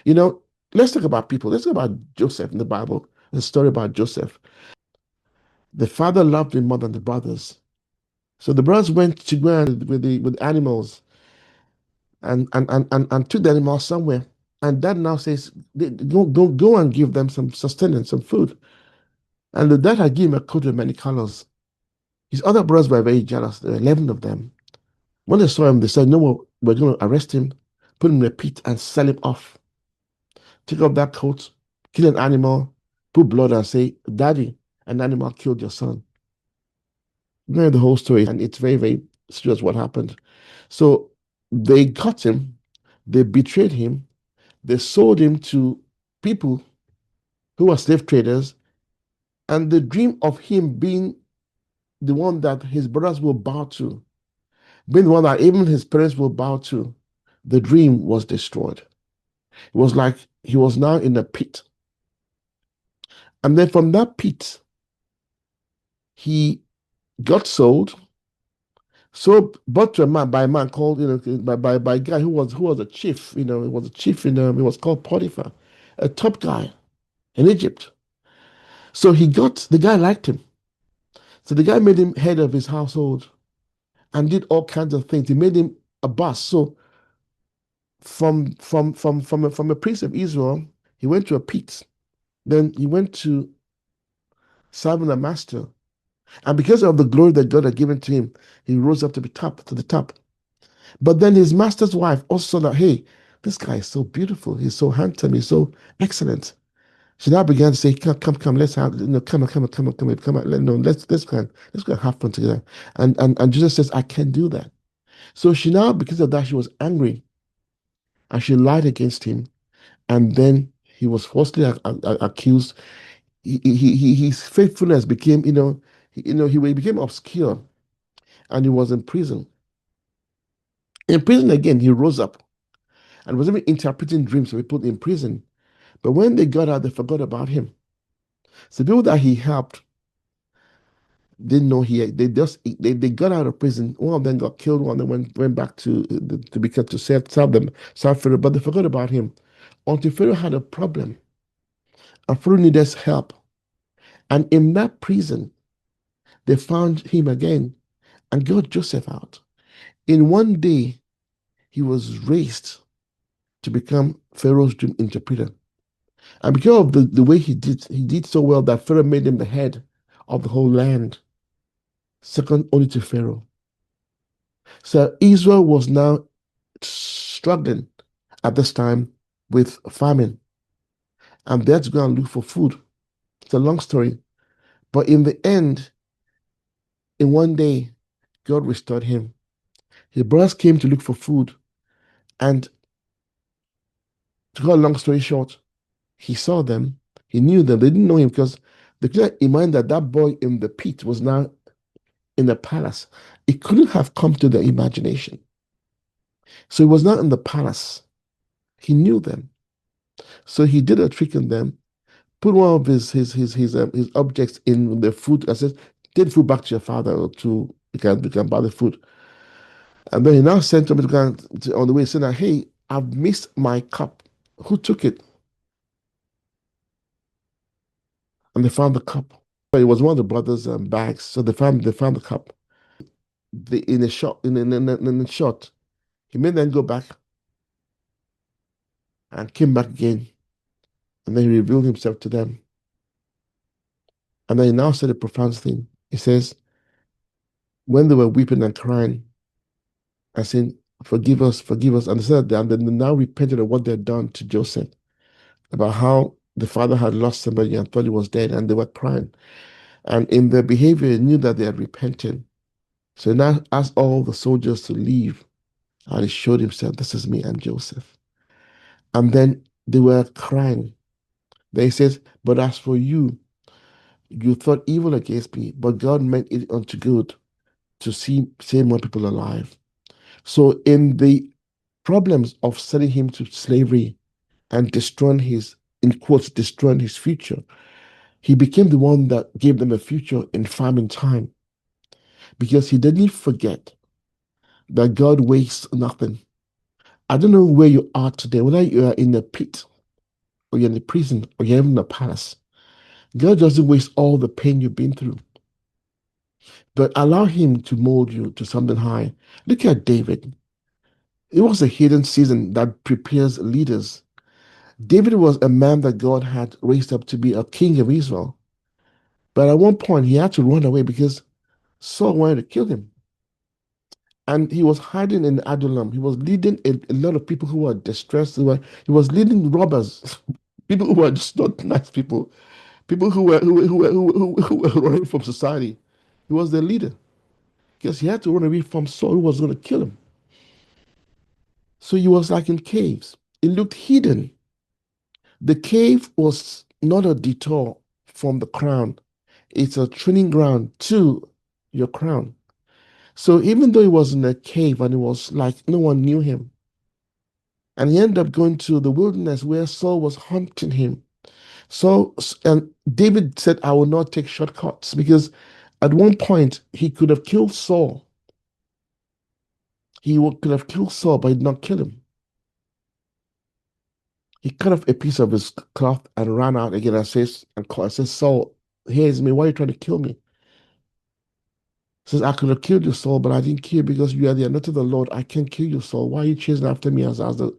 You know, let's talk about people. Let's talk about Joseph in the Bible, the story about Joseph. The father loved him more than the brothers. So the brothers went to go with the animals and took the animals somewhere. And dad now says, go and give them some sustenance, some food. And the dad had given him a coat with many colors. His other brothers were very jealous. There were 11 of them. When they saw him, they said, no, we're going to arrest him, put him in a pit, and sell him off. Take off that coat, kill an animal, put blood, and say, Daddy, an animal killed your son. You know the whole story, and it's very, very serious what happened. So they got him, they betrayed him, they sold him to people who were slave traders, and the dream of him being the one that his brothers will bow to, being the one that even his parents will bow to, the dream was destroyed. It was like he was now in a pit. And then from that pit, he got sold, bought to a man by a man called, by a guy who was a chief, he was a chief he was called Potiphar, a top guy in Egypt. So the guy liked him. So the guy made him head of his household and did all kinds of things. He made him a boss. So from a prince of Israel, he went to a pit. Then he went to serving a master. And because of the glory that God had given to him, he rose up to the top. But then his master's wife also saw that, hey, this guy is so beautiful. He's so handsome. He's so excellent. She now began to say, come, let's have, come on, let's go and have fun together. And Jesus says, I can't do that. So she now, because of that, she was angry and she lied against him. And then he was falsely accused. His faithfulness became, he became obscure and he was in prison. In prison again, he rose up and was even interpreting dreams for people in prison. But when they got out, they forgot about him. So the people that he helped didn't know they got out of prison. One of them got killed. One of them went back to serve them, serve Pharaoh, but they forgot about him until Pharaoh had a problem and Pharaoh needed help. And in that prison, they found him again and got Joseph out. In one day, he was raised to become Pharaoh's dream interpreter. And because of the way he did so well that Pharaoh made him the head of the whole land, second only to Pharaoh. So Israel was now struggling at this time with famine, and they had to go and look for food. It's a long story, but in the end, in one day, God restored him. His brothers came to look for food, and to cut a long story short, he saw them, he knew them. They didn't know him because they couldn't imagine that that boy in the pit was now in the palace. It couldn't have come to their imagination. So he was not in the palace. He knew them. So he did a trick on them, put one of his objects in the food. I said, take food back to your father or to you can buy the food. And then he now sent them on the way saying, hey, I've missed my cup. Who took it? And they found the cup. It was one of the brothers' bags. So they found the cup. In a shot, in a shot, he made them go back and came back again. And then he revealed himself to them. And then he now said a profound thing. He says, when they were weeping and crying, I said, forgive us, forgive us. And they said that, and then they now repented of what they had done to Joseph, about how the father had lost somebody and thought he was dead, and they were crying. And in their behavior, he knew that they had repented. So he now asked all the soldiers to leave, and he showed himself, this is me, I'm Joseph. And then they were crying. Then he says, but as for you, you thought evil against me, but God meant it unto good to see save more people alive. So in the problems of selling him to slavery and destroying in quotes, destroying his future, he became the one that gave them a future in famine time because he didn't forget that God wastes nothing. I don't know where you are today, whether you are in a pit or you're in the prison, or you're in the palace. God doesn't waste all the pain you've been through, but allow Him to mold you to something high. Look at David. It was a hidden season that prepares leaders. David was a man that God had raised up to be a king of Israel. But at one point, he had to run away because Saul wanted to kill him. And he was hiding in Adullam. He was leading a lot of people who were distressed. He was leading robbers, people who were just not nice people, people who were running from society. He was their leader because he had to run away from Saul, who was going to kill him. So he was like in caves. It looked hidden. The cave was not a detour from the crown, it's a training ground to your crown. So even though he was in a cave and it was like no one knew him, and he ended up going to the wilderness where Saul was hunting him. So, and David said, I will not take shortcuts because at one point he could have killed Saul. Could have killed Saul, but he did not kill him. He cut off a piece of his cloth and ran out again and says, Saul, here's me. Why are you trying to kill me? He says, I could have killed you, Saul, but I didn't kill you because you are the anointed of the Lord. I can't kill you, Saul. Why are you chasing after me as a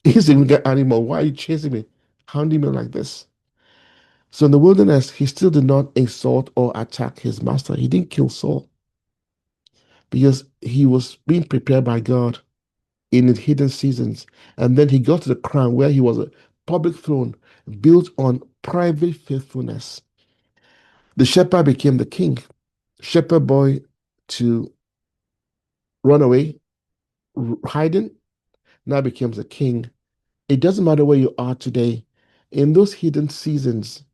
insignificant animal? Why are you chasing me, hounding me like this? So in the wilderness, he still did not insult or attack his master. He didn't kill Saul because he was being prepared by God in the hidden seasons. And then he got to the crown where he was a public throne built on private faithfulness. The shepherd became the king. Shepherd boy to run away, hiding, now becomes a king. It doesn't matter where you are today. In those hidden seasons,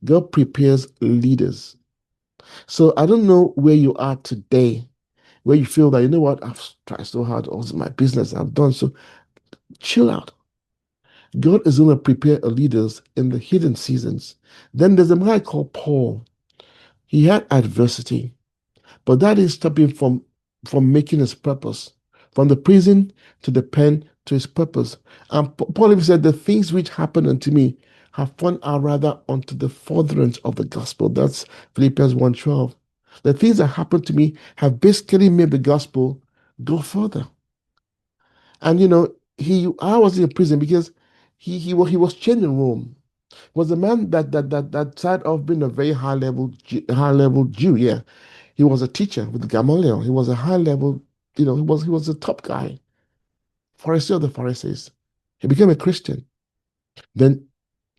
God prepares leaders. So I don't know where you are today, where you feel that, you know what, I've tried so hard, also my business, I've done so. Chill out. God is going to prepare leaders in the hidden seasons. Then there's a guy called Paul. He had adversity, but that didn't stop him from making his purpose, from the prison to the pen to his purpose. And Paul even said, the things which happen unto me have fun are rather unto the furtherance of the gospel. That's Philippians 1:12. The things that happened to me have basically made the gospel go further. And I was in prison because he was chained in Rome. Was a man that side of being a very high level Jew. Yeah, he was a teacher with Gamaliel. He was a high level. He was a top guy, Pharisee of the Pharisees. He became a Christian. Then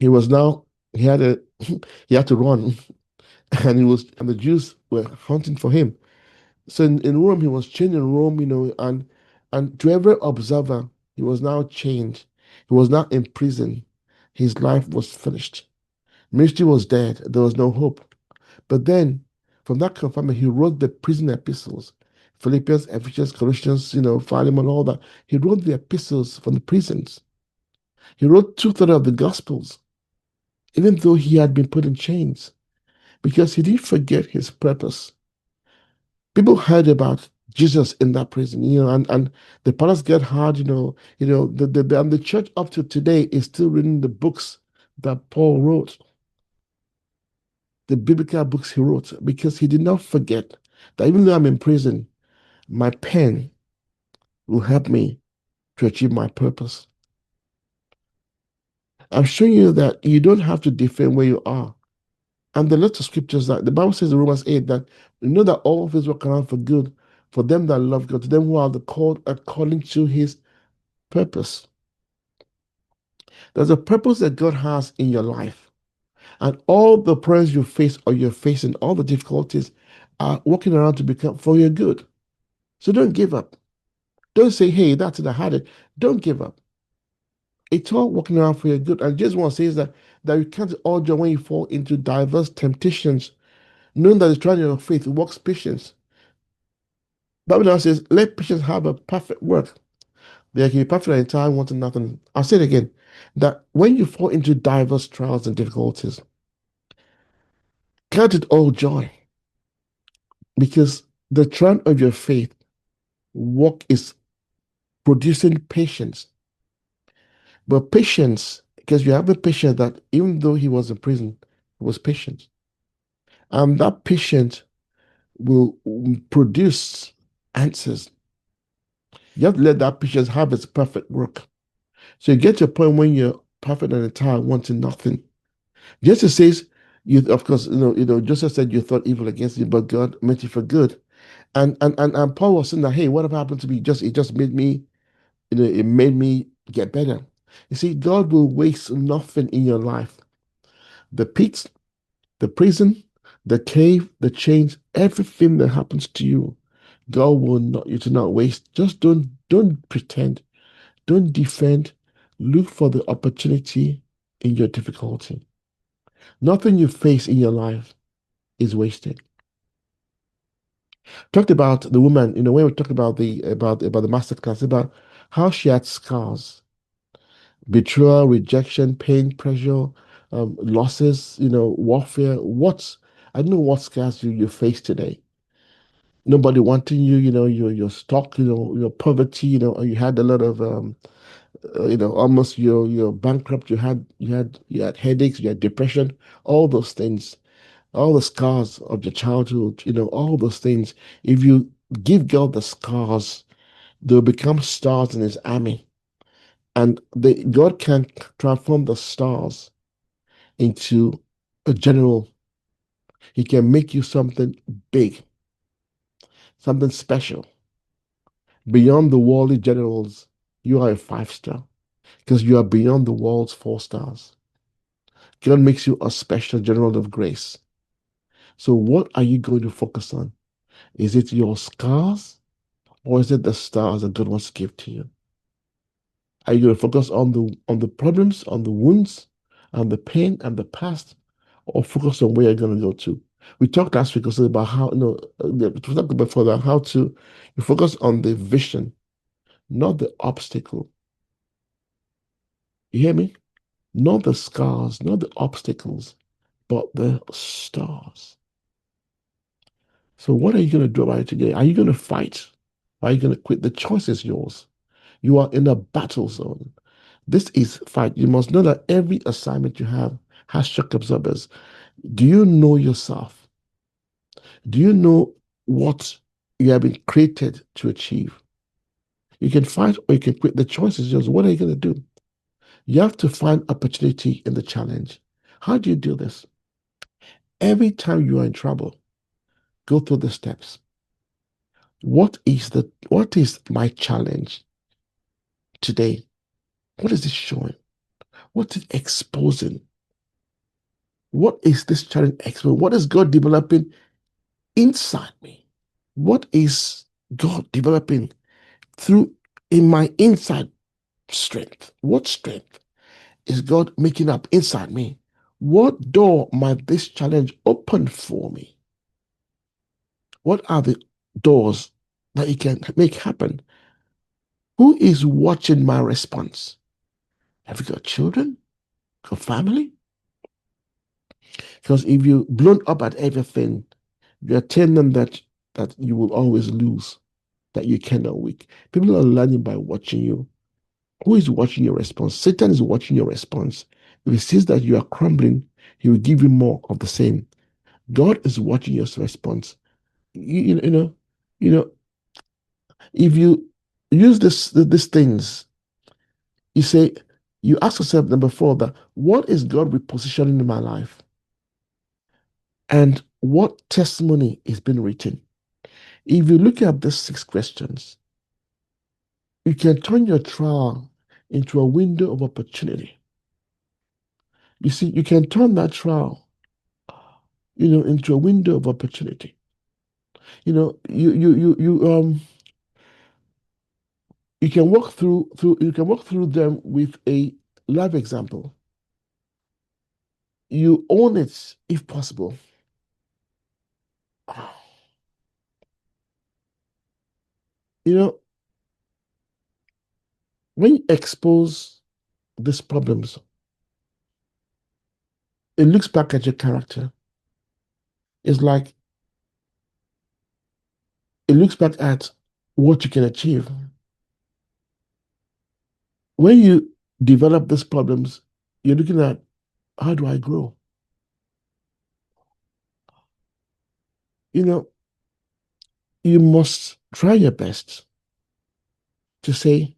he was now he had a he had to run, and the Jews were hunting for him. So in Rome, he was chained in Rome, and to every observer, he was now chained. He was now in prison. His life was finished. Ministry was dead. There was no hope. But then, from that confinement, he wrote the prison epistles. Philippians, Ephesians, Colossians, Philemon, all that. He wrote the epistles from the prisons. He wrote two-thirds of the Gospels, even though he had been put in chains, because he didn't forget his purpose. People heard about Jesus in that prison, and the palace get hard, and the church up to today is still reading the books that Paul wrote, the biblical books he wrote, because he did not forget that even though I'm in prison, my pen will help me to achieve my purpose. I'm showing you that you don't have to defend where you are. And the lots of scriptures that the Bible says in Romans 8 that you know that all things work around for good for them that love God, to them who are the called according to his purpose. There's a purpose that God has in your life. And all the problems you face or you're facing, all the difficulties are working around to become for your good. So don't give up. Don't say, hey, that's it, I had it. Don't give up. It's all working around for your good. And just want to say is that you can't all joy when you fall into diverse temptations, knowing that the trial of your faith works patience. Bible now says, let patience have a perfect work. They can be perfect and entire, wanting nothing. I'll say it again, that when you fall into diverse trials and difficulties, count it all joy, because the trial of your faith work is producing patience. But patience, because you have a patient that even though he was in prison, he was patient. And that patient will produce answers. You have to let that patience have its perfect work. So you get to a point when you're perfect and entire, wanting nothing. Jesus says, you of course, Joseph said you thought evil against you, but God meant it for good. And Paul was saying that, hey, what happened to me? It just made me, it made me get better. You see, God will waste nothing in your life. The pit, the prison, the cave, the chains, everything that happens to you, God will not you to not waste. Just don't pretend, don't defend. Look for the opportunity in your difficulty. Nothing you face in your life is wasted. Talked about the woman, when we talked about the master class, about how she had scars, betrayal, rejection, pain, pressure, losses, warfare. I don't know what scars you face today. Nobody wanting you, you're stuck, your poverty, and you had a lot of almost you're bankrupt. You had headaches, you had depression, all those things, all the scars of your childhood, all those things. If you give God the scars, they'll become stars in His army, and God can transform the stars into a general. He can make you something big, something special beyond the worldly generals. You are a 5 star because you are beyond the world's 4 stars. God makes you a special general of grace. So, what are you going to focus on? Is it your scars or is it the stars that God wants to give to you? Are you going to focus on the problems, on the wounds, on the pain and the past, or focus on where you're going to go to? We talked last week also about how we talked before that how to you focus on the vision, not the obstacle. You hear me? Not the scars, not the obstacles, but the stars. So what are you going to do about it today? Are you going to fight? Are you going to quit? The choice is yours. You are in a battle zone. This is fight. You must know that every assignment you have has shock absorbers. Do you know yourself? Do you know what you have been created to achieve? You can fight or you can quit. The choice is yours. What are you going to do? You have to find opportunity in the challenge. How do you do this? Every time you are in trouble, go through the steps. What is my challenge today? What is it showing? What is it exposing? What is this challenge exposing? What is God developing inside me? What is God developing through in my inside strength? What strength is God making up inside me? What door might this challenge open for me? What are the doors that it can make happen? Who is watching my response? Have you got children? Got family? Because if you blown up at everything, you're telling them that you will always lose, that you cannot win. People are learning by watching you. Who is watching your response? Satan is watching your response. If he sees that you are crumbling, he will give you more of the same. God is watching your response. You know, if you use these things, you say, you ask yourself number four that what is God repositioning in my life? And what testimony is being written? If you look at these 6 questions, you can turn your trial into a window of opportunity. You see, you can turn that trial, into a window of opportunity. You can walk through them with a live example. You own it if possible. You know, when you expose these problems, it looks back at your character. It's like it looks back at what you can achieve. When you develop these problems, you're looking at, how do I grow? You know, you must try your best to say,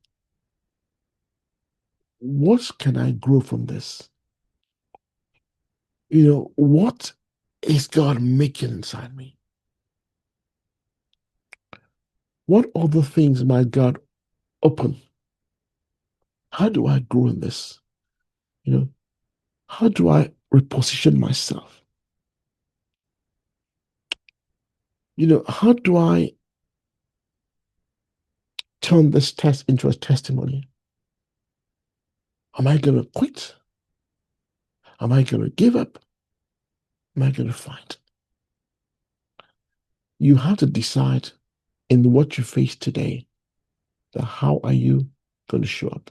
what can I grow from this? What is God making inside me? What other things might God open? How do I grow in this? You know, how do I reposition myself? How do I turn this test into a testimony? Am I going to quit? Am I going to give up? Am I going to fight? You have to decide in what you face today that how are you going to show up?